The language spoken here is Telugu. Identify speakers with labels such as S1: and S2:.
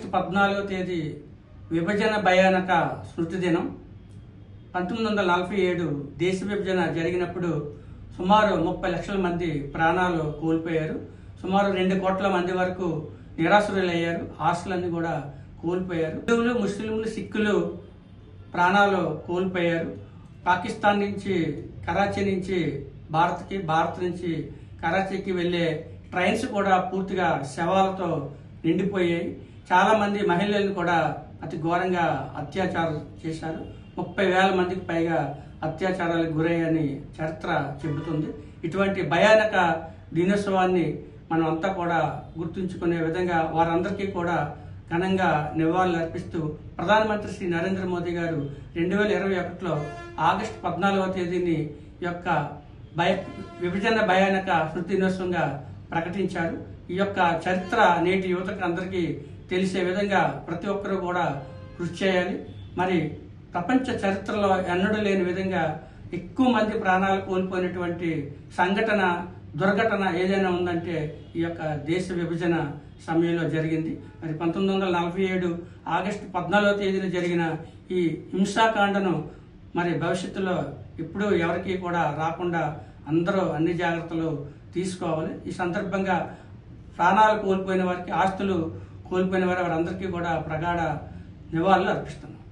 S1: ఆగస్టు 14వ తేదీ విభజన భయానక స్మృతి దినం. 1947 దేశ విభజన జరిగినప్పుడు సుమారు 30 లక్షల మంది ప్రాణాలు కోల్పోయారు. సుమారు 2 కోట్ల మంది వరకు నిరాశ్రయులయ్యారు. ఆస్తులన్నీ కూడా కోల్పోయారు. హిందువులు, ముస్లింలు, సిక్కులు ప్రాణాలు కోల్పోయారు. పాకిస్తాన్ నుంచి, కరాచీ నుంచి భారత్కి, భారత్ నుంచి కరాచీకి వెళ్ళే ట్రైన్స్ కూడా పూర్తిగా శవాలతో నిండిపోయాయి. చాలా మంది మహిళలను కూడా అతి ఘోరంగా అత్యాచారం చేశారు. 30,000 మందికి పైగా అత్యాచారాలకు గురయ్యని చరిత్ర చెబుతుంది. ఇటువంటి భయానక దినోత్సవాన్ని మనం అంతా కూడా గుర్తుంచుకునే విధంగా వారందరికీ కూడా ఘనంగా నివాళులు అర్పిస్తూ ప్రధానమంత్రి శ్రీ నరేంద్ర మోదీ గారు 2021లో ఆగస్టు 14వ తేదీని యొక్క విభజన భయానక స్మృతి దినోత్సవంగా ప్రకటించారు. ఈ యొక్క చరిత్ర నేటి యువతకు అందరికీ తెలిసే విధంగా ప్రతి ఒక్కరూ కూడా కృషి చేయాలి. మరి ప్రపంచ చరిత్రలో ఎన్నడూ లేని విధంగా ఎక్కువ మంది ప్రాణాలు కోల్పోయినటువంటి దుర్ఘటన ఏదైనా ఉందంటే ఈ యొక్క దేశ విభజన సమయంలో జరిగింది. మరి 1947 ఆగస్టు 14వ తేదీన జరిగిన ఈ హింసాకాండను మరి భవిష్యత్తులో ఎప్పుడూ ఎవరికి కూడా రాకుండా అందరూ అన్ని జాగ్రత్తలు తీసుకోవాలి. ఈ సందర్భంగా ప్రాణాలు కోల్పోయిన వారికి, ఆస్తులు కోల్పోయిన వారందరికీ కూడా ప్రగాఢ నివాళులు అర్పిస్తున్నాం.